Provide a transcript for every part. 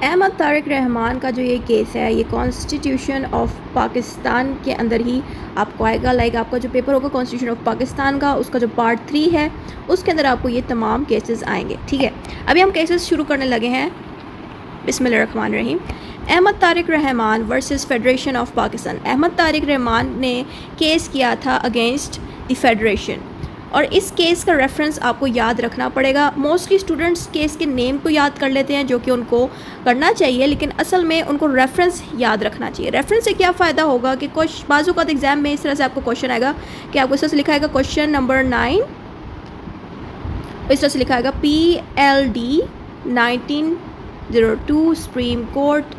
अहमद तारिक रहमान का जो ये केस है, ये कॉन्स्टिट्यूशन ऑफ पाकिस्तान के अंदर ही आपको आएगा। लाइक आपका जो पेपर होगा कॉन्स्टिट्यूशन ऑफ पाकिस्तान का, उसका जो पार्ट 3 है उसके अंदर आपको ये तमाम केसेस आएंगे। ठीक है, अभी हम केसेस शुरू करने लगे हैं। बिस्मिल्लाहिर्रहमानिर्रहीम। Ahmad Tariq Rahman versus federation of Pakistan. Ahmad Tariq Rahman ने केस किया था अगेंस्ट द फेडरेशन, और इस केस का रेफरेंस आपको याद रखना पड़ेगा। मोस्टली स्टूडेंट्स केस के नेम को याद कर लेते हैं, जो कि उनको करना चाहिए, लेकिन असल में उनको रेफरेंस याद रखना चाहिए। रेफरेंस से क्या फ़ायदा होगा कि कुछ बाज़ों का एग्ज़ाम में इस तरह से आपको क्वेश्चन आएगा कि आपको इस तरह से लिखा आएगा क्वेश्चन नंबर 9, इस तरह से लिखा आएगा PLD 1902 सुप्रीम कोर्ट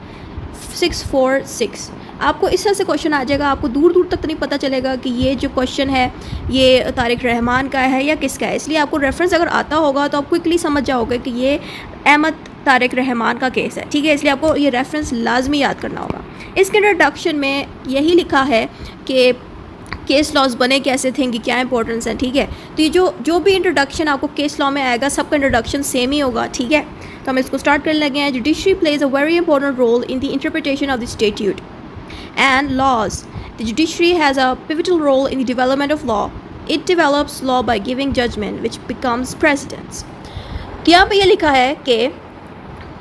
646। आपको इस तरह से क्वेश्चन आ जाएगा, आपको दूर दूर तक तो नहीं पता चलेगा कि ये जो क्वेश्चन है ये तारिक रहमान का है या किसका है। इसलिए आपको रेफरेंस अगर आता होगा तो आप क्विकली समझ जाओगे कि ये अहमद तारिक रहमान का केस है। ठीक है, इसलिए आपको ये रेफरेंस लाजमी याद करना होगा। इसके इंट्रोडक्शन में यही लिखा है कि केस लॉज बने कैसे थे, इनकी क्या इंपॉर्टेंस है। ठीक है, तो ये जो भी इंट्रोडक्शन आपको केस लॉ में आएगा, सबका इंट्रोडक्शन सेम ही होगा। ठीक है, तो हम इसको स्टार्ट करने लगे हैं। Judiciary plays a very important role in the interpretation of the statute and laws. The judiciary has a pivotal role in the development of law. It develops law by giving judgment which becomes precedents. तो यहाँ पे ये लिखा है कि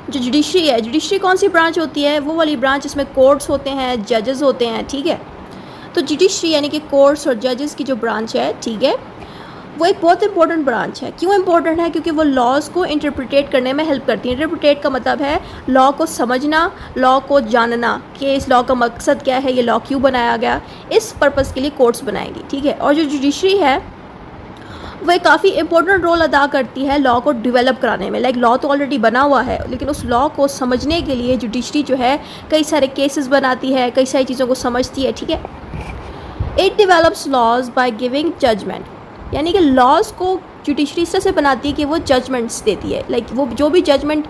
जो judiciary है, judiciary कौन सी ब्रांच होती है? वो वाली ब्रांच जिसमें कोर्ट्स होते हैं, जजेस होते हैं। ठीक है, तो जुडिशरी यानी कि कोर्ट्स और जजेस की जो ब्रांच है, ठीक है, वो एक बहुत इंपॉर्टेंट ब्रांच है। क्यों इंपॉर्टेंट है? क्योंकि वो लॉज को इंटरप्रिटेट करने में हेल्प करती है। इंटरप्रिटेट का मतलब है लॉ को समझना, लॉ को जानना कि इस लॉ का मकसद क्या है, ये लॉ क्यों बनाया गया। इस पर्पज़ के लिए कोर्ट्स बनाएंगी। ठीक है, और जो जुडिशरी है वो एक काफ़ी इंपॉर्टेंट रोल अदा करती है लॉ को डेवलप कराने में। लाइक लॉ तो ऑलरेडी बना हुआ है, लेकिन उस लॉ को समझने के लिए जुडिशरी जो है कई सारे केसेस बनाती है, कई सारी चीज़ों को समझती है। ठीक है, it develops laws by giving judgement, यानी कि लॉज को जुडिशरी इस तरह से बनाती है कि वो जजमेंट्स देती है। लाइक वो जो भी जजमेंट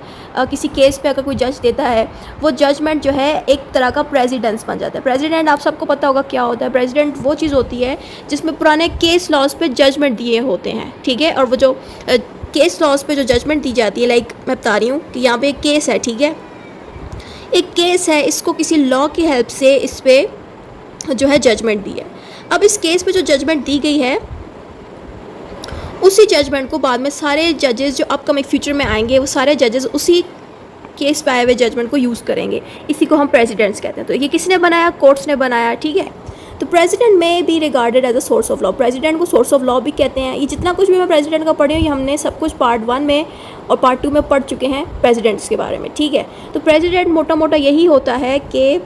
किसी केस पे अगर कोई जज देता है, वो जजमेंट जो है एक तरह का प्रेसिडेंस बन जाता है। प्रेसिडेंट आप सबको पता होगा क्या होता है। प्रेसिडेंट वो चीज़ होती है जिसमें पुराने केस लॉज पे जजमेंट दिए होते हैं। ठीक है, और वो जो केस लॉज पे जो जजमेंट दी जाती है, लाइक मैं बता रही हूँ कि यहाँ पे एक केस है। ठीक है, एक केस है, इसको किसी लॉ की हेल्प से इस पर जो है जजमेंट दी है। अब इस केस पे जो जजमेंट दी गई है, उसी जजमेंट को बाद में सारे जजेस जो अपकमिंग फ्यूचर में आएंगे, वो सारे जजेस उसी केस पे आए हुए जजमेंट को यूज़ करेंगे। इसी को हम प्रेसिडेंट्स कहते हैं। तो ये किसने बनाया? कोर्ट्स ने बनाया। ठीक है, तो precedent may be regarded as a source of law. Precedent को सोर्स ऑफ लॉ भी कहते हैं। ये जितना कुछ भी मैं प्रेसिडेंट का पढ़ी हूँ, ये हमने सब कुछ पार्ट 1 में और पार्ट 2 में पढ़ चुके हैं प्रेसिडेंट्स के बारे में। ठीक है, तो प्रेसिडेंट मोटा मोटा यही होता है कि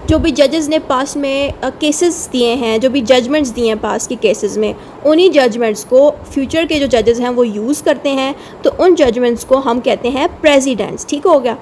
जो भी जजेस ने पास में केसेस दिए हैं, जो भी जजमेंट्स दिए हैं पास के केसेस में, उन्हीं जजमेंट्स को फ्यूचर के जो जजेस हैं वो यूज़ करते हैं। तो उन जजमेंट्स को हम कहते हैं प्रेसिडेंट्स। ठीक हो गया।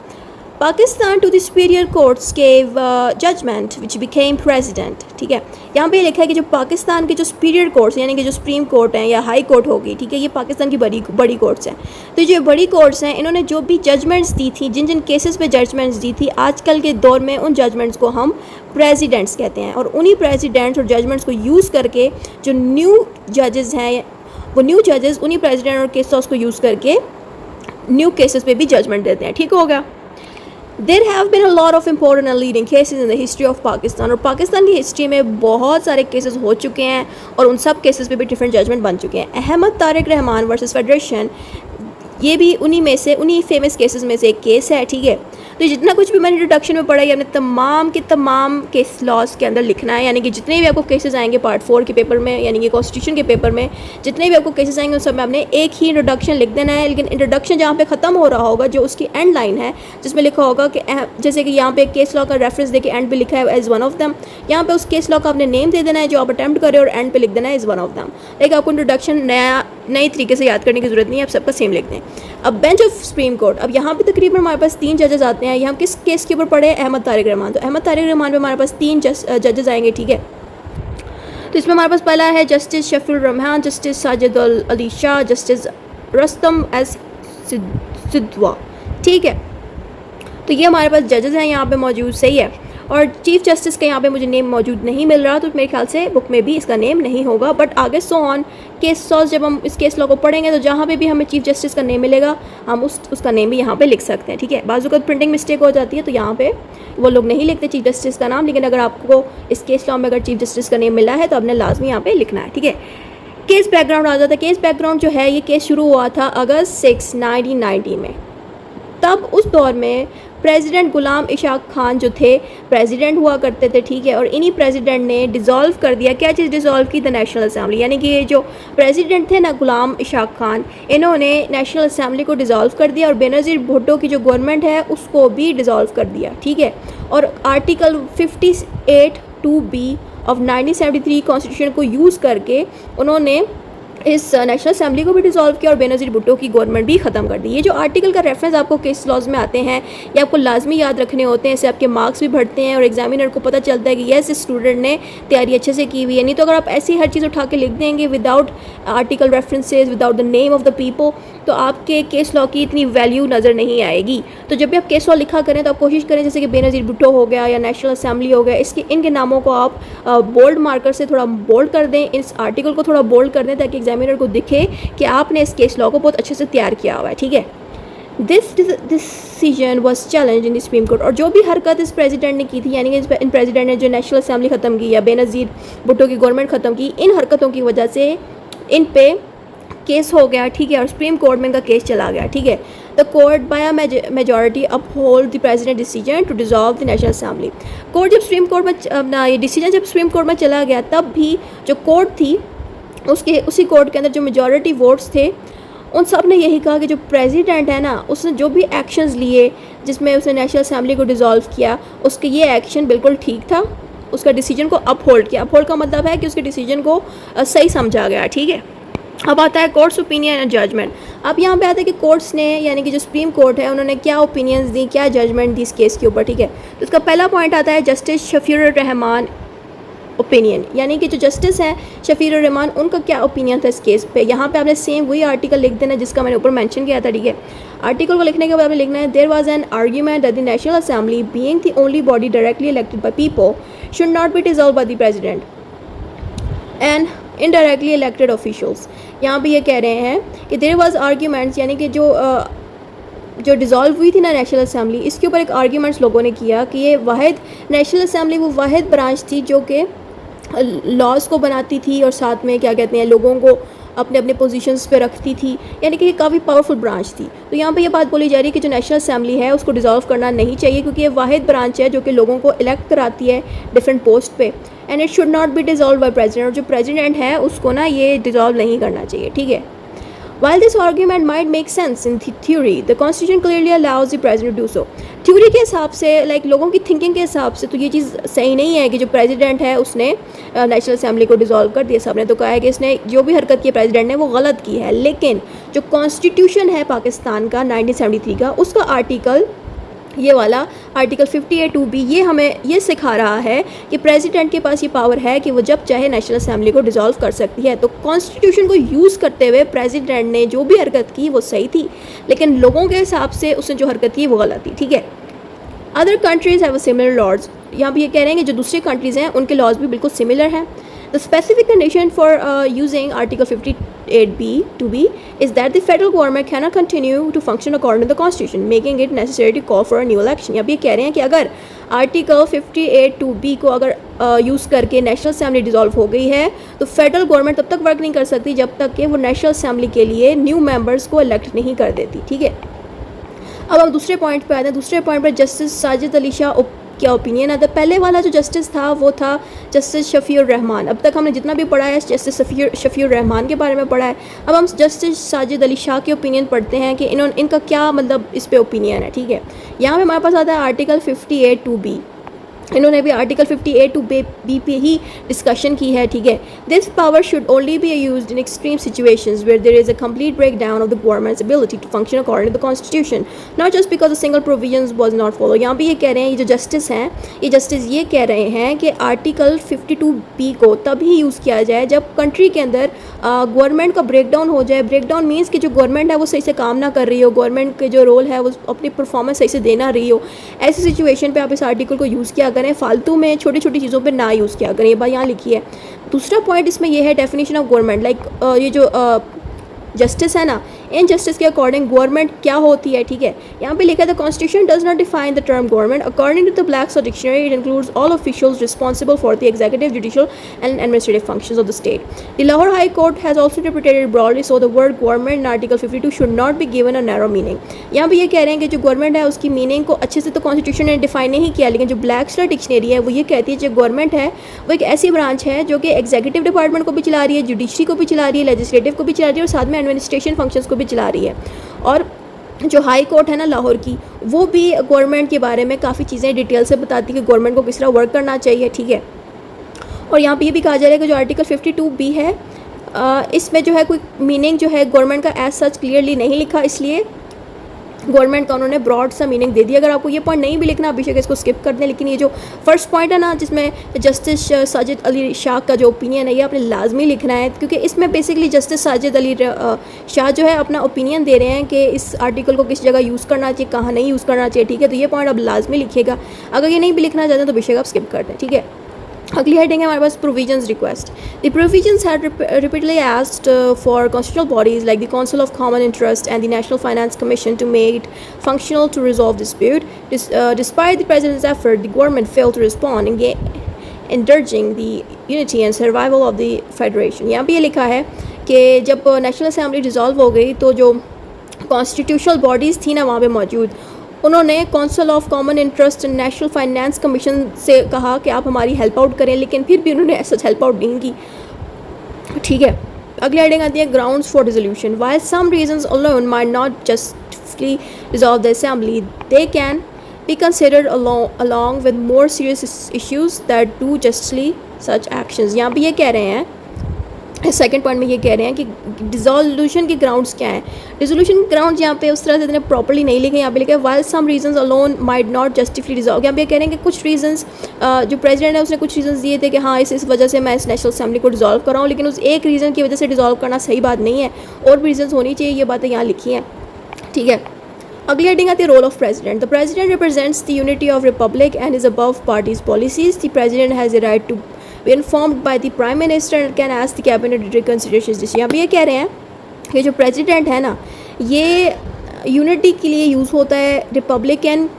Pakistan to the superior courts gave judgement which became precedent. ठीक है, यहाँ पे लिखा है कि जो पाकिस्तान के जो सुपीरियर कोर्ट्स यानी कि जो सुप्रीम कोर्ट हैं या हाई कोर्ट होगी, ठीक है, ये पाकिस्तान की बड़ी कोर्ट्स हैं। तो जो बड़ी कोर्ट्स हैं, इन्होंने जो भी जजमेंट्स दी थी, जिन जिन केसेस पे जजमेंट्स दी थी, आजकल के दौर में उन जजमेंट्स को हम प्रेसिडेंट्स कहते हैं। और उन्हीं प्रेसिडेंट्स और जजमेंट्स को यूज़ करके जो न्यू जजेस हैं, वो न्यू जजेस उन्हीं प्रेसिडेंट और केस लॉज को यूज़ करके न्यू केसेस पे भी जजमेंट देते हैं। ठीक हो गया। There have been a lot of important and leading cases in the history of Pakistan। और पाकिस्तान की हिस्ट्री में बहुत सारे केसेस हो चुके हैं और उन सब केसेस पे भी डिफरेंट जजमेंट बन चुके हैं। अहमद तारिक रहमान वर्सेस फेडरेशन, ये भी उन्हीं फेमस केसेस में से एक केस है। ठीक है, तो जितना कुछ भी मैंने इंट्रोडक्शन में पढ़ा है, हमने तमाम के तमाम केस लॉज के अंदर लिखना है। यानी कि जितने भी आपको केसेस आएंगे पार्ट 4 के पेपर में, यानी कि कॉन्स्टिट्यूशन के पेपर में जितने भी आपको केसेस आएंगे उन सब में आपने एक ही इंट्रोडक्शन लिख देना है। लेकिन इंट्रोडक्शन जहाँ पे ख़त्म हो रहा होगा, जो उसकी एंड लाइन है, जिसमें लिखा होगा कि जैसे कि यहाँ पे केस लॉ का रेफरेंस देके एंड पे लिखा है एज वन ऑफ दम, यहाँ पे उस केस लॉ का आपने नेम दे देना है जो आप अटैम्प्ट करें और एंड पे लिख देना है एज वन ऑफ दम। लेकिन आपको इंट्रोडक्शन नई तरीके से याद करने की जरूरत नहीं है, आप सबका सेम लिख दें। अब बेंच ऑफ सुप्रीम कोर्ट, अब यहाँ पे तकरीबन हमारे पास 3 जजेस आते हैं। यहाँ किस केस के ऊपर पढ़े? अहमद तारिक रहमान। तो अहमद तारिक रहमान पे हमारे पास 3 जजेस आएंगे। ठीक है, तो इसमें हमारे पास पहला है justice Shafiur Rahman, justice Sajid Ali Shah, justice Rustam S Sidhwa. ठीक है, तो ये हमारे पास जजेस हैं यहाँ पे मौजूद। सही है। और चीफ जस्टिस का यहाँ पे मुझे नेम मौजूद नहीं मिल रहा, तो मेरे ख्याल से बुक में भी इसका नेम नहीं होगा। बट आगे सो ऑन केस लॉज, जब हम इस केस लॉ को पढ़ेंगे तो जहाँ पे भी हमें चीफ जस्टिस का नेम मिलेगा हम उसका नेम भी यहाँ पे लिख सकते हैं, ठीक है। बाजू का प्रिंटिंग मिस्टेक हो जाती है तो यहाँ पे वो लोग नहीं लिखते चीफ जस्टिस का नाम, लेकिन अगर आपको इस केस लॉ में अगर चीफ जस्टिस का नेम मिला है तो आपने लाजमी यहाँ पे लिखना है, ठीक है। केस बैकग्राउंड आ जाता है। केस बैकग्राउंड जो है, ये केस शुरू हुआ था अगस्त 6, 1990 में। तब उस दौर में प्रेसिडेंट गुलाम इशाक खान जो थे प्रेसिडेंट हुआ करते थे, ठीक है। और इन्हीं प्रेसिडेंट ने डिज़ोल्व कर दिया, क्या चीज़ डिज़ोल्व की? The national assembly. यानी कि ये जो प्रेसिडेंट थे ना गुलाम इशाक खान, इन्होंने नेशनल असेंबली को डिज़ोल्व कर दिया और बेनज़ीर भुट्टो की जो गवर्नमेंट है उसको भी डिज़ोल्व कर दिया, ठीक है। और आर्टिकल 58(2)(b) ऑफ 1973 कॉन्स्टिट्यूशन को यूज़ करके उन्होंने इस नेशनल असेंबली को भी डिसॉल्व किया और बेनज़ीर भुट्टो की गवर्नमेंट भी ख़त्म कर दी। ये जो आर्टिकल का रेफरेंस आपको केस लॉज में आते हैं ये आपको लाजमी याद रखने होते हैं, इससे आपके मार्क्स भी बढ़ते हैं और एग्जामिनर को पता चलता है कि यस इस स्टूडेंट ने तैयारी अच्छे से की हुई है। नहीं तो अगर आप ऐसी हर चीज़ उठा के लिख देंगे without article references, without the name of the people, तो आपके केस लॉ की इतनी वैल्यू नज़र नहीं आएगी। तो जब भी आप केस लॉ लिखा करें तो आप कोशिश करें जैसे कि बेनज़ीर भुट्टो हो गया या नेशनल असेंबली हो गया, इनके नामों को आप बोल्ड मार्कर से थोड़ा बोल्ड कर दें, इस आर्टिकल को थोड़ा बोल्ड कर दें ताकि एग्जामिनर को दिखे कि आपने इस केस लॉ को बहुत अच्छे से तैयार किया हुआ है, ठीक है। This decision was challenge in the supreme court. और जो भी हरकत इस प्रेसिडेंट ने की थी, यानी कि इन प्रेसिडेंट ने जो नेशनल असेंबली ख़त्म की या बेनज़ीर भुट्टो की गवर्नमेंट ख़त्म की, इन हरकतों की वजह से इन पे केस हो गया, ठीक है। और सुप्रीम कोर्ट में इनका केस चला गया, ठीक है। The court by a majority uphold the president decision to dissolve the national assembly. Court जब सुप्रीम कोर्ट में अपना ये डिसीजन जब सुप्रीम कोर्ट में चला गया, तब भी जो कोर्ट थी उसी कोर्ट के अंदर जो मेजॉरिटी वोट्स थे उन सब ने यही कहा कि जो प्रेसिडेंट है ना, उसने जो भी एक्शंस लिए जिसमें उसने नेशनल असेंबली को डिसॉल्व किया, उसके ये एक्शन बिल्कुल ठीक था। उसका डिसीजन को अपहोल्ड किया। अपहोल्ड का मतलब है कि उसके डिसीजन को सही समझा गया, ठीक है। अब आता है कोर्ट्स ओपिनियन एंड जजमेंट। अब यहाँ पे आता है कि कोर्ट्स ने, यानी कि जो सुप्रीम कोर्ट है, उन्होंने क्या ओपिनियंस दी, क्या जजमेंट दी इस केस के ऊपर, ठीक है। तो इसका पहला पॉइंट आता है जस्टिस शफीउर रहमान ओपिनियन, यानी कि जो जस्टिस हैं शफीउर रहमान, उनका क्या ओपिनियन था इस केस पे। यहाँ पे आपने सेम वही आर्टिकल लिख देना जिसका मैंने ऊपर मेंशन किया था, ठीक है। आर्टिकल को लिखने के बाद आपने लिखना है there was an argument that the national assembly being the only body directly elected by people should not be dissolved by the president and indirectly elected officials. यहाँ पे ये कह रहे हैं कि देयर वाज आर्ग्यूमेंट्स, यानी कि जो डिज़ोल्व हुई थी ना नेशनल असेंबली, इसके ऊपर एक आर्ग्यूमेंट्स लोगों ने किया कि ये वाहिद नेशनल असेंबली वो वाहिद ब्रांच थी जो कि लॉज को बनाती थी और साथ में क्या कहते हैं लोगों को अपने अपने पोजीशंस पे रखती थी, यानी कि ये काफ़ी पावरफुल ब्रांच थी। तो यहाँ पे ये बात बोली जा रही है कि जो नेशनल असेंबली है उसको डिसॉल्व करना नहीं चाहिए क्योंकि ये वाहिद ब्रांच है जो कि लोगों को इलेक्ट कराती है डिफरेंट पोस्ट पे, and it should not B dissolve by president. और जो प्रेसिडेंट है उसको ना ये डिसॉल्व नहीं करना चाहिए, ठीक है। While this argument might make sense in theory, the Constitution clearly allows the President to do so. Theory के हिसाब से, लाइक लोगों की थिंकिंग के हिसाब से तो ये चीज़ सही नहीं है कि जो प्रेसिडेंट है उसने नेशनल असेंबली को डिसॉल्व कर दिया। सबने तो कहा है कि इसने जो भी हरकत की प्रेसिडेंट ने वो गलत की है, लेकिन जो कॉन्स्टिट्यूशन है पाकिस्तान का 1973 का, उसका आर्टिकल ये वाला आर्टिकल 58(2)(b ये हमें ये सिखा रहा है कि प्रेसिडेंट के पास ये पावर है कि वो जब चाहे नेशनल असेंबली को डिसॉल्व कर सकती है। तो कॉन्स्टिट्यूशन को यूज़ करते हुए प्रेसिडेंट ने जो भी हरकत की वो सही थी, लेकिन लोगों के हिसाब से उसने जो हरकत की वो गलत थी, ठीक है। Other countries have a similar laws. यहाँ पे ये कह रहे हैं कि जो दूसरे कंट्रीज़ हैं उनके लॉज भी बिल्कुल सिमिलर हैं। The specific condition for using Article 58(b)(2)(b) is that the federal government cannot continue to function according to the Constitution, making it necessary to call for a new election। अब ये कह रहे हैं कि अगर आर्टिकल 58(2)(b) को अगर use करके नेशनल असेंबली डिसॉल्व हो गई है तो फेडरल गवर्नमेंट तब तक वर्क नहीं कर सकती जब तक कि वो नेशनल असेंबली के लिए न्यू मेंबर्स को इलेक्ट नहीं कर देती, ठीक है। अब हम दूसरे पॉइंट पे आते हैं। दूसरे पॉइंट पर जस्टिस साजिद अली शाह क्या ओपिनियन है। तो पहले वाला जो जस्टिस था वो था जस्टिस शफीउर रहमान। अब तक हमने जितना भी पढ़ा है जस्टिस शफीउर रहमान के बारे में पढ़ा है। अब हम जस्टिस साजिद अली शाह के ओपिनियन पढ़ते हैं कि इनका क्या मतलब इस पे ओपिनियन है, ठीक है। यहाँ पे हमारे पास आता है आर्टिकल 58(2)(b। इन्होंने भी आर्टिकल 58(2)(b) पे ही डिस्कशन की है, ठीक है। This power should only be used in extreme situations where there is a complete breakdown of the government's ability to function according to the constitution, not just because a single provisions was not follow. यहाँ पे ये कह रहे हैं, ये जो justice हैं ये जस्टिस ये कह रहे हैं कि आर्टिकल 52(b) को तभी यूज़ किया जाए जब कंट्री के अंदर गवर्नमेंट का ब्रेक डाउन हो जाए। ब्रेक डाउन मीन्स कि जो गवर्नमेंट है वो सही से काम ना कर रही हो, गवर्नमेंट के जो रोल है वो अपनी परफॉर्मेंस सही से दे ना रही हो, ऐसी सिचुएशन पे आप इस आर्टिकल को यूज़ किया करें, फालतू में छोटी छोटी चीज़ों पे ना यूज़ किया करें। ये बात यहाँ लिखी है। दूसरा पॉइंट इसमें ये है डेफिनेशन ऑफ गवर्नमेंट, लाइक ये जो जस्टिस है ना, इन जस्टिस के अकॉर्डिंग गवर्नमेंट क्या होती है, ठीक है। यहाँ पे लिखा है the constitution does not define the term government according to the black's dictionary it includes all officials responsible for the executive judicial and administrative functions of the state. The Lahore high court has also interpreted broadly so the word government in article 52 should not be given a narrow meaning. यहाँ पे ये कह रहे हैं कि जो government है उसकी मीनिंग को अच्छे से तो कॉन्स्टिट्यूशन ने डिफाइन नहीं किया, लेकिन जो ब्लैक स्टार डिक्शनरी है वो ये कहती है जो गवर्नमेंट है वो एक ऐसी ब्रांच है जो कि एग्जीक्यूटिव डिपार्टमेंट को भी चला रही है, जुडिशरी को भी चला रही है, लेजिस्लेटिव को भी चला रही है और साथ में एडमिनिस्ट्रेशन फंक्शंस को भी चला रही है। और जो हाई कोर्ट है ना लाहौर की, वो भी गवर्नमेंट के बारे में काफ़ी चीज़ें डिटेल से बताती है कि गवर्नमेंट को किस तरह वर्क करना चाहिए, ठीक है। और यहाँ पे ये भी कहा जा रहा है कि जो आर्टिकल 52B है इसमें जो है कोई मीनिंग जो है गवर्नमेंट का एज सच क्लियरली नहीं लिखा, इसलिए गवर्नमेंट का उन्होंने ब्रॉड सा मीनिंग दे दिया। अगर आपको ये पॉइंट नहीं भी लिखना बेशक इसको स्किप कर दें, लेकिन ये जो फर्स्ट पॉइंट है ना जिसमें जस्टिस साजिद अली शाह का जो ओपिनियन है ये आपने लाजमी लिखना है, क्योंकि इसमें बेसिकली जस्टिस साजिद अली शाह जो है अपना ओपिनियन दे रहे हैं कि इस आर्टिकल को किस जगह यूज़ करना चाहिए, कहाँ नहीं यूज़ करना चाहिए, ठीक है। तो ये पॉइंट आप लाजमी लिखिएगा। अगर ये नहीं भी लिखना चाहते तो बेशक आप स्किप कर दें, ठीक है। अगली हेडिंग है हमारे पास provisions request. The provisions had repeatedly asked for constitutional bodies like the council of common interest and the national finance commission to make it functional to resolve dispute. Despite the president's effort the government failed to respond endangering the unity and survival of the federation। यहाँ पे ये लिखा है कि जब national assembly dissolve हो गई तो जो कॉन्स्टिट्यूशनल बॉडीज़ थी ना वहाँ पे मौजूद, उन्होंने council of common interest and national finance commission से कहा कि आप हमारी हेल्प आउट करें, लेकिन फिर भी उन्होंने ऐसा हेल्प आउट नहीं की, ठीक है। अगली हेडिंग आती है grounds for dissolution. While some reasons alone might not justly dissolve the assembly, they can be considered along with more serious issues that do justly such actions। यहाँ पे ये कह रहे हैं, सेकंड पॉइंट में ये कह रहे हैं कि डिसोल्यूशन के ग्राउंड्स क्या हैं। डिसोल्यूशन ग्राउंड्स यहाँ पे उस तरह से इतने प्रॉपर्ली नहीं लिखे, यहाँ पे लिखे while some reasons alone might not justify dissolve। यहाँ पे कह रहे हैं कि कुछ रीजंस जो प्रेसिडेंट है उसने कुछ रीजंस दिए थे कि हाँ इस वजह से मैं इस नेशनल असेंबली को डिसॉल्व कर रहा हूँ, लेकिन उस एक रीज़न की वजह से डिसॉल्व करना सही बात नहीं है, और भी रीजंस होनी चाहिए, ये बातें यहाँ लिखी हैं, ठीक है। अगली हेडिंग आती है role of president. The president represents the unity of republic and is above parties policies. The president has the right to be informed by the prime minister and can ask the cabinet reconsideration. यहाँ पे ये कह रहे हैं कि जो president है ना ये यूनिटी के लिए यूज़ होता है, रिपब्लिकन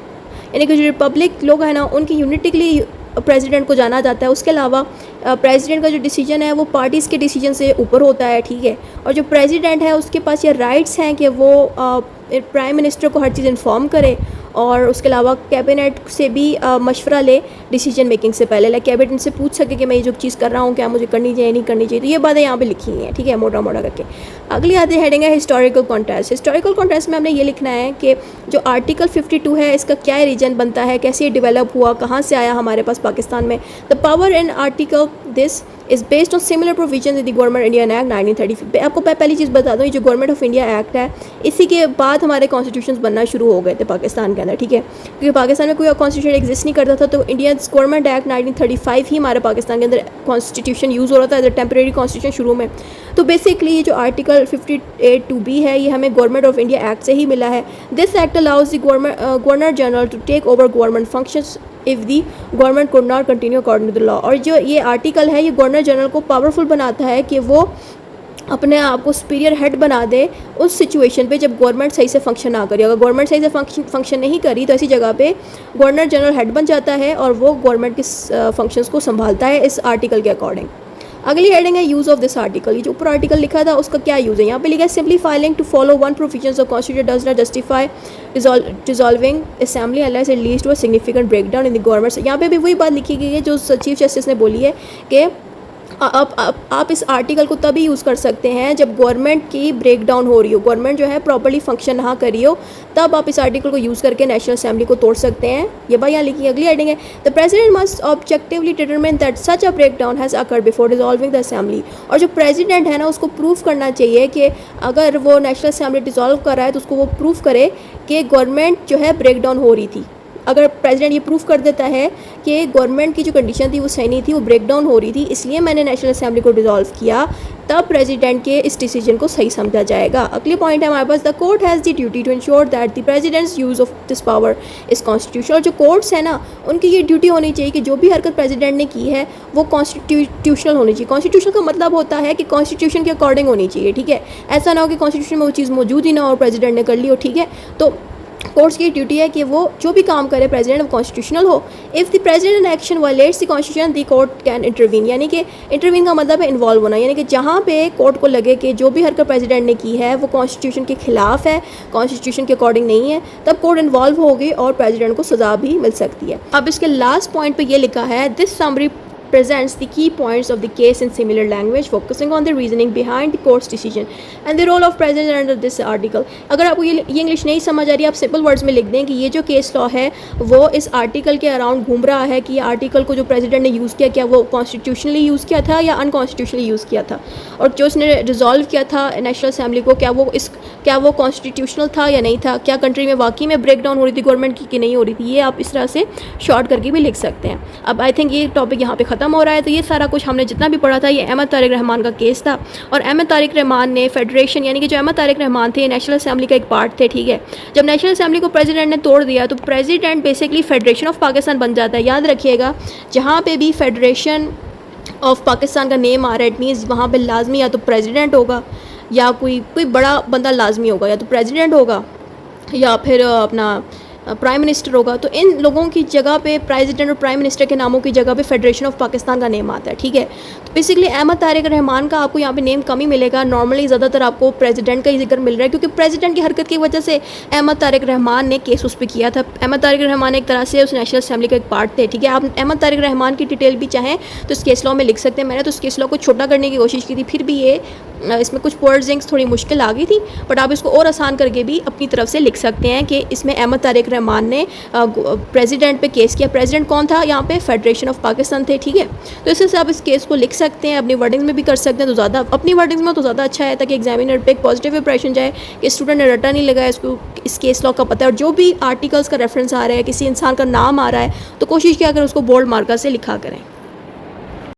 यानी कि जो रिपब्लिक लोग हैं ना उनकी यूनिटी के लिए प्रेसिडेंट को जाना जाता है। उसके अलावा प्रेसिडेंट का जो डिसीजन है वो पार्टीज़ के डिसीजन से ऊपर होता है, ठीक है। और जो प्रेसिडेंट है उसके पास ये राइट्स हैं कि वो प्राइम मिनिस्टर को हर चीज़ इन्फॉर्म करे, और उसके अलावा कैबिनेट से भी मशवरा ले डिसीजन मेकिंग से पहले, लाइक कैबिनेट से पूछ सके कि मैं ये जो चीज़ कर रहा हूँ क्या मुझे करनी चाहिए नहीं करनी चाहिए। तो ये बातें यहाँ पे लिखी हैं, ठीक है, मोटा मोटा करके। अगली आती हेडिंग है हिस्टोरिकल कॉन्टेस्ट। हिस्टोरिकल कॉन्टेस्ट में हमने ये लिखना है कि जो आर्टिकल 52 है इसका क्या रीजन बनता है, कैसे ये डेवलप हुआ, कहाँ से आया हमारे पास पाकिस्तान में। The power in article this is based on similar provision in the government Indian act 1935। आपको पहली चीज़ बता दूँ, ये जो गवर्नमेंट ऑफ इंडिया एक्ट है इसी के बाद हमारे कॉन्स्टिट्यूशन बनना शुरू हो गए थे पाकिस्तान के अंदर, ठीक है, क्योंकि पाकिस्तान में कोई कॉन्स्टिट्यूशन एग्जिस्ट नहीं करता था, तो इंडियन गवर्नमेंट एक्ट 1935 ही हमारे पाकिस्तान के अंदर कॉन्स्टिट्यूशन यूज़ हो रहा था एज अ टेम्परेरी कॉन्स्टिट्यूशन शुरू में। तो बेसिकली ये जो आर्टिकल 58(2)B है ये हमें गवर्नमेंट ऑफ इंडिया एक्ट से ही मिला है। This act allows the governor general to take over government functions if the government could not continue according to the law. और जो ये आर्टिकल है ये गवर्नर जनरल को पावरफुल बनाता है कि वो अपने आप को सुपीरियर हेड बना दे उस सिचुएशन पे जब गवर्नमेंट सही से फंक्शन ना करी। अगर गवर्नमेंट सही से फंक्शन नहीं करी तो ऐसी जगह पे गवर्नर जनरल हेड बन जाता है और वो गवर्नमेंट के फंक्शंस को संभालता है इस आर्टिकल के अकॉर्डिंग। अगली हेडिंग है यूज़ ऑफ दिस आर्टिकल। ये जो ऊपर आर्टिकल लिखा था उसका क्या यूज़ है, यहाँ पे लिखा है simply failing to follow one provisions of constitution does not justify dissolving assembly unless it leads to a significant breakdown in the government. यहाँ पे भी वही बात लिखी गई है जो चीफ जस्टिस ने बोली है कि आप इस आर्टिकल को तभी यूज़ कर सकते हैं जब गवर्नमेंट की ब्रेक डाउन हो रही हो, गवर्नमेंट जो है प्रॉपर्ली फंक्शन ना कर रही हो, तब आप इस आर्टिकल को यूज़ करके नेशनल असेंबली को तोड़ सकते हैं। ये बात यहाँ लिखी है। अगली हेडिंग है the president must objectively determine that such a breakdown has occurred before dissolving the assembly. और जो प्रेसिडेंट है ना उसको प्रूफ करना चाहिए कि अगर वो नेशनल असेंबली डिसॉल्व कर रहा है तो उसको वो प्रूफ करे कि गवर्नमेंट जो है ब्रेक डाउन हो रही थी। अगर प्रेसिडेंट ये प्रूफ कर देता है कि गवर्नमेंट की जो कंडीशन थी वो सही नहीं थी, वो ब्रेक डाउन हो रही थी, इसलिए मैंने नेशनल असेंबली को डिसॉल्व किया, तब प्रेसिडेंट के इस डिसीजन को सही समझा जाएगा। अगली पॉइंट है हमारे पास, the court has the duty to ensure that the president's use of this power is constitutional. जो कोर्ट्स है ना, उनकी ये ड्यूटी होनी चाहिए कि जो भी हरकत प्रेसिडेंट ने की है वो कॉन्स्टिट्यूशनल होनी चाहिए। कॉन्स्टिट्यूशन का मतलब होता है कि कॉन्स्टिट्यूशन के अकॉर्डिंग होनी चाहिए, ठीक है। ऐसा ना हो कि कॉन्स्टिट्यूशन में वो चीज़ मौजूद ही ना हो और प्रेसिडेंट ने कर ली हो, ठीक है। तो कोर्ट्स की ड्यूटी है कि वो जो भी काम करे प्रेसिडेंट वो कॉन्स्टिट्यूशनल हो। If the president action violets the constitution the court can intervene, यानी कि इंटरवीन का मतलब है इन्वॉल्व होना, यानी कि जहाँ पे कोर्ट को लगे कि जो भी हरकत प्रेसिडेंट ने की है वो कॉन्स्टिट्यूशन के खिलाफ है, कॉन्स्टिट्यूशन के अकॉर्डिंग नहीं है, तब कोर्ट इन्वॉल्व होगी और प्रेसिडेंट को सज़ा भी मिल सकती है। अब इसके लास्ट पॉइंट पर यह लिखा है, this summary presents the key points of the case in similar language, focusing on the reasoning behind the court's decision and the role of president under this article। अगर आपको ये इंग्लिश नहीं समझ आ रही, आप सिंपल वर्ड्स में लिख दें कि ये जो केस लॉ है वो इस आर्टिकल के अराउंड घूम रहा है कि ये आर्टिकल को जो प्रेसिडेंट ने यूज़ किया, क्या वो कॉन्स्टिट्यूशनली यूज़ किया था या अनकॉन्स्टिट्यूशनली यूज़ किया था, और जो उसने रिजॉल्व किया था नेशनल असेंबली को, क्या वो कॉन्स्टिट्यूशनल था या नहीं था, क्या कंट्री में वाकई में ब्रेक डाउन हो रही थी गवर्नमेंट की कि नहीं हो रही थी। ये आप इस तरह से शॉर्ट करके भी लिख सकते हैं। अब आई थिंक ये टॉपिक यहाँ पे ख़त्म हो रहा है। तो ये सारा कुछ हमने जितना भी पढ़ा था ये अहमद तारिक रहमान का केस था, और अहमद तारिक रहमान ने फेडरेशन, यानी कि जो अहमद तारिक रहमान थे नेशनल असेंबली का एक पार्ट थे, ठीक है। जब नेशनल असेंबली को प्रेसिडेंट ने तोड़ दिया तो president basically federation of Pakistan बन जाता है। याद रखिएगा, जहाँ पे भी फेडरेशन ऑफ पाकिस्तान का नेम आ रहा है, इट मीन्स वहाँ पे लाजमी या तो प्रेसिडेंट होगा या कोई बड़ा बंदा लाजमी होगा, या तो प्रेसिडेंट होगा या फिर अपना प्राइम मिनिस्टर होगा। तो इन लोगों की जगह पे प्रेसिडेंट और प्राइम मिनिस्टर के नामों की जगह पे फेडरेशन ऑफ पाकिस्तान का नेम आता है, ठीक है। तो बेसिकली अहमद तारिक रहमान का आपको यहाँ पे नेम कम ही मिलेगा, नॉर्मली ज़्यादातर आपको प्रेसिडेंट का ही जिक्र मिल रहा है, क्योंकि प्रेसिडेंट की हरकत की वजह से अहमद तारिक रहमान ने केस उस पर किया था। अहमद तारिक रहमान एक तरह से उस नेशनल असेंबली का एक पार्ट थे, ठीक है। आप अहमद तारिक रहमान की डिटेल भी चाहें तो इस केस लॉ में लिख सकते हैं। मैंने तो इस केस लॉ को छोटा करने की कोशिश की थी, फिर भी ये इसमें कुछ वर्ड्स थोड़ी मुश्किल आ गई थी, बट आप इसको और आसान करके भी अपनी तरफ से लिख सकते हैं कि इसमें अहमद तारिक रहमान ने प्रेसिडेंट पे केस किया। प्रेसिडेंट कौन था यहाँ पे? फेडरेशन ऑफ पाकिस्तान थे, ठीक है। तो इस से आप इस केस को लिख सकते हैं, अपनी वर्डिंग्स में भी कर सकते हैं, तो ज़्यादा अपनी वर्डिंग्स में तो ज़्यादा अच्छा है, ताकि एग्जामिनर पे एक पॉजिटिव इंप्रेशन जाए कि स्टूडेंट ने रटा नहीं लगाया, इसको इस केस लॉ का पता है, और जो भी आर्टिकल्स का रेफरेंस आ रहा है, किसी इंसान का नाम आ रहा है, तो कोशिश किया करें उसको बोल्ड मार्कर से लिखा करें।